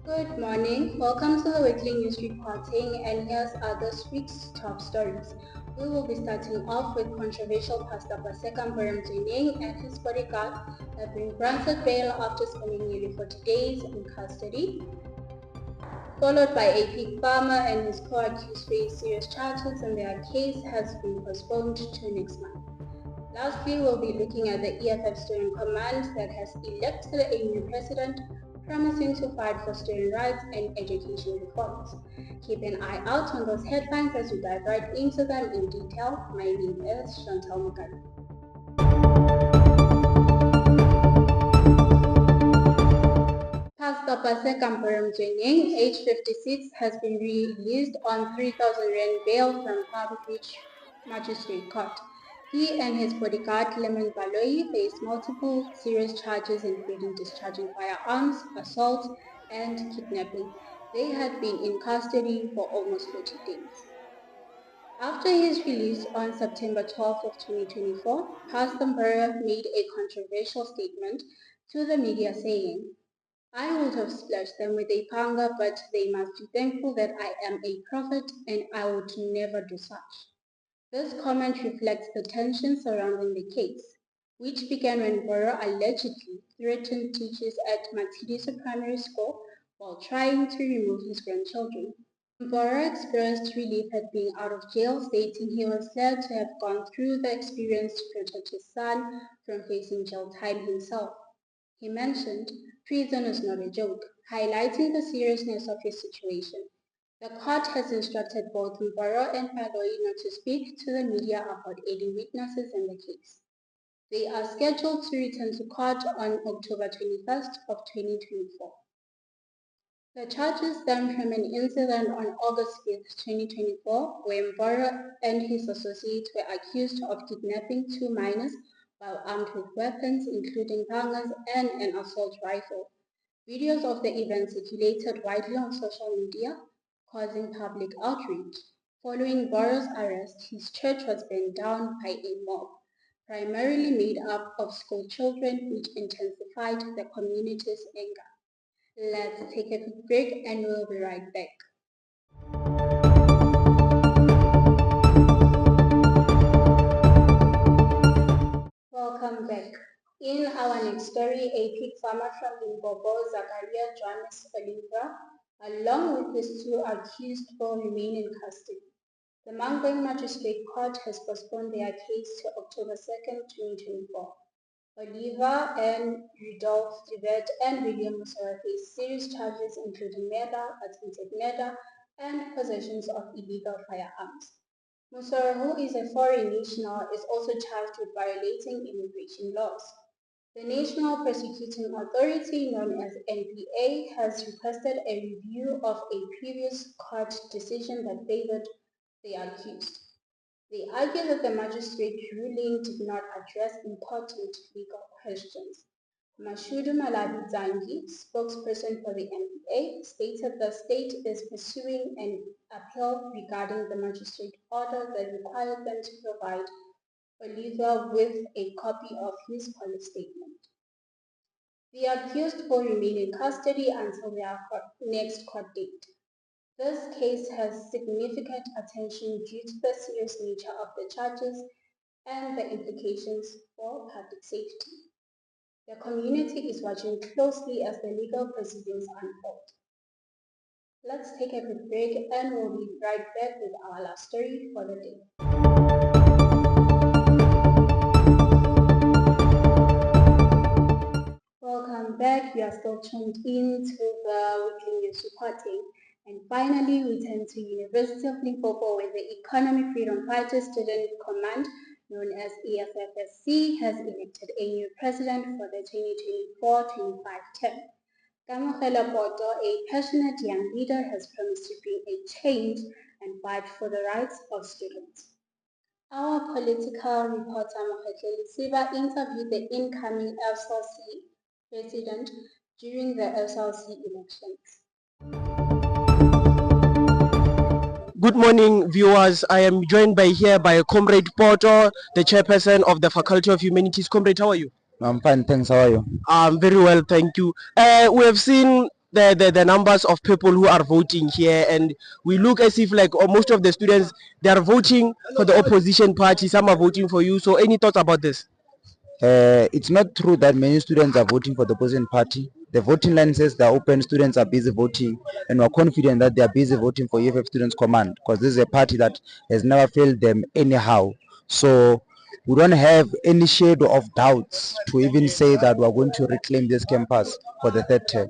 Good morning. Welcome to the weekly news reporting, and here's this week's top stories. We will be starting off with controversial Pastor Mboro and his bodyguard have been granted bail after spending nearly 40 days in custody, followed by a pig farmer and his co-accused face serious charges, and their case has been postponed to next month. Lastly, we'll be looking at the EFF Student Command that has elected a new president, promising to fight for student rights and education reforms. Keep an eye out on those headlines as we dive right into them in detail. My name is Chantal Mugari. Pastor Mboro, age 56, has been released on 3,000 Rand bail from Palm Beach Magistrate Court. He and his bodyguard, Lemon Baloyi, faced multiple serious charges including discharging firearms, assault, and kidnapping. They had been in custody for almost 40 days. After his release on September 12 of 2024, Pastor Mboro made a controversial statement to the media saying, "I would have splashed them with a panga, but they must be thankful that I am a prophet and I would never do such." This comment reflects the tension surrounding the case, which began when Mboro allegedly threatened teachers at Matshidiso Primary School while trying to remove his grandchildren. Mboro expressed relief at being out of jail, stating he was glad to have gone through the experience to protect his son from facing jail time himself. He mentioned, "Prison is not a joke," highlighting the seriousness of his situation. The court has instructed both Mboro and Baloyi not to speak to the media about any witnesses in the case. They are scheduled to return to court on October 21st of 2024. The charges stem from an incident on August 5th, 2024, where Mboro and his associates were accused of kidnapping 2 minors while armed with weapons including pangas and an assault rifle. Videos of the event circulated widely on social media, causing public outrage. Following Mboro's arrest, his church was burned down by a mob, primarily made up of school children, which intensified the community's anger. Let's take a quick break and we'll be right back. Welcome back. In our next story, a pig farmer from Mboro, Zakaria Johannes Oliver, along with his 2 accused, will remain in custody. The Mangbang Magistrate Court has postponed their case to October 2nd, 2024. Oliver and Rudolph Dibet and William Musora face serious charges including murder, attempted murder, and possessions of illegal firearms. Musora, who is a foreign national, is also charged with violating immigration laws. The National Prosecuting Authority, known as NPA, has requested a review of a previous court decision that favored the accused. They argue that the magistrate ruling did not address important legal questions. Mashudu Malabi Zangi, spokesperson for the NPA, stated the state is pursuing an appeal regarding the magistrate order that required them to provide Oliver with a copy of his police statement. The accused will remain in custody until their next court date. This case has significant attention due to the serious nature of the charges and the implications for public safety. The community is watching closely as the legal proceedings unfold. Let's take a quick break and we'll be right back with our last story for the day. Welcome back. You are still tuned in to the weekly news reporting. And finally, we turn to University of Limpopo, where the Economic Freedom Fighters Student Command, known as EFFSC, has elected a new president for the 2024-25 term. Kamogelo Poto, a passionate young leader, has promised to bring a change and fight for the rights of students. Our political reporter Mohetleli Siba interviewed the incoming EFFSC president during the SLC elections. Good morning, viewers. I am joined by Comrade Poto, the chairperson of the Faculty of Humanities. Comrade, how are you? I'm fine, thanks. How are you? I'm very well, thank you. We have seen the numbers of people who are voting here, and we look as if like most of the students, they are voting for the opposition party, some are voting for you. So any thoughts about this? It's not true that many students are voting for the opposition party. The voting line says they're open, students are busy voting, and we're confident that they are busy voting for EFF Students Command, because this is a party that has never failed them anyhow. So we don't have any shade of doubts to even say that we're going to reclaim this campus for the third term.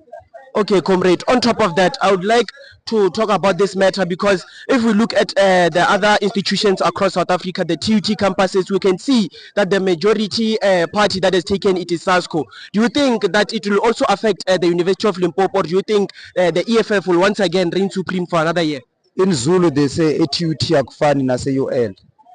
Okay, comrade, on top of that, I would like to talk about this matter, because if we look at the other institutions across South Africa, the TUT campuses, we can see that the majority party that has taken it is SASCO. Do you think that it will also affect the University of Limpopo, or do you think the EFF will once again reign supreme for another year? In Zulu, they say TUT akufani nase-UL.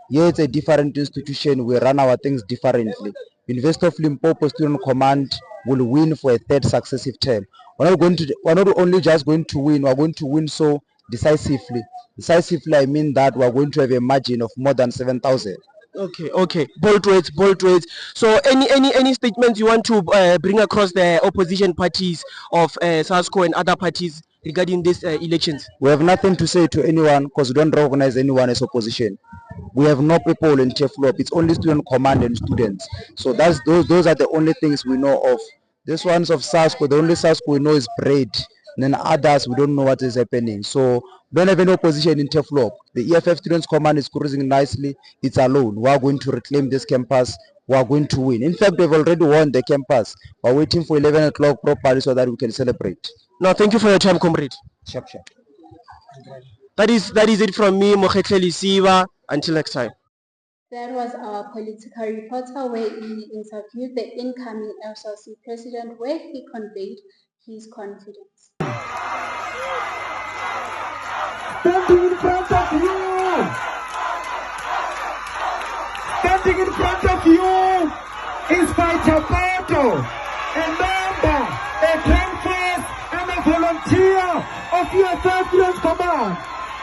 Here it's a different institution. We run our things differently. University of Limpopo Student Command will win for a third successive term. We're not only just going to win, we're going to win so decisively. Decisively, I mean that we're going to have a margin of more than 7,000. Okay. Bold words, bold words. So any statements you want to bring across the opposition parties of SASCO and other parties regarding these elections? We have nothing to say to anyone because we don't recognize anyone as opposition. We have no people in TFLOP. It's only student command and students. So those are the only things we know of. This ones of SASCO, the only SASCO we know is bread. And then others, we don't know what is happening. So we don't have any opposition in TFLOP. The EFF Students Command is cruising nicely. It's alone. We are going to reclaim this campus. We are going to win. In fact, we've already won the campus. We're waiting for 11 o'clock properly so that we can celebrate. No, thank you for your time, comrade. Sharp. That is it from me, Mohetle Lisiva. Until next time. That was our political reporter, where he interviewed the incoming FSC president, where he conveyed his confidence. Standing in front of you! Standing in front of you is Fighter Mboro, a member, a campus, and a volunteer of your Students Command.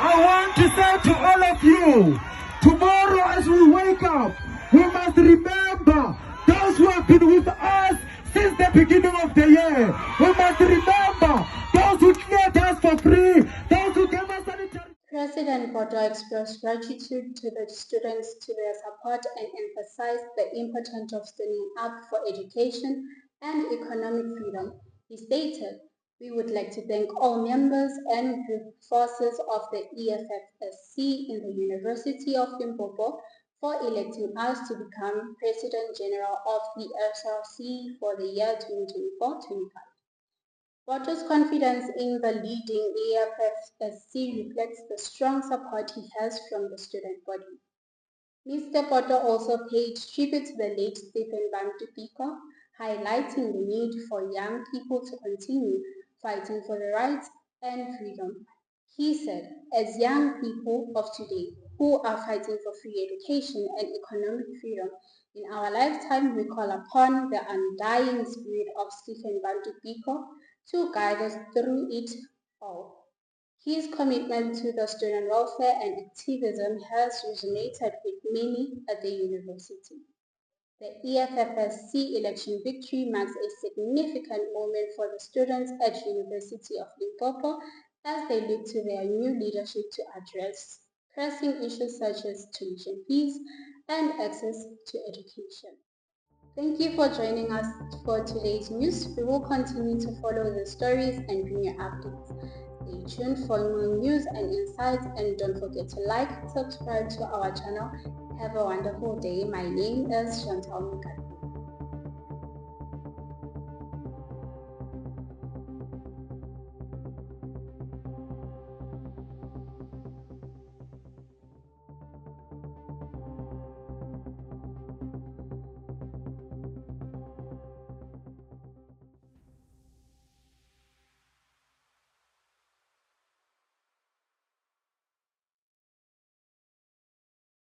I want to say to all of you, tomorrow as we wake up, we must remember those who have been with us since the beginning of the year. We must remember those who cleared us for free, those who gave us sanitary. President Mboro expressed gratitude to the students to their support and emphasized the importance of standing up for education and economic freedom. He stated, "We would like to thank all members and forces of the EFFSC in the University of Limpopo for electing us to become President General of the SRC for the year 2024-25. Mboro's confidence in the leading EFFSC reflects the strong support he has from the student body." Mr. Mboro also paid tribute to the late Stephen Bantu Biko, highlighting the need for young people to continue fighting for the rights and freedom. He said, "As young people of today who are fighting for free education and economic freedom, in our lifetime we call upon the undying spirit of Stephen Bantu Biko to guide us through it all." His commitment to the student welfare and activism has resonated with many at the university. The EFFSC election victory marks a significant moment for the students at University of Limpopo as they look to their new leadership to address pressing issues such as tuition fees and access to education. Thank you for joining us for today's news. We will continue to follow the stories and bring you updates. Stay tuned for more news and insights, and don't forget to like, subscribe to our channel. Have a wonderful day. My name is Chantal Mika.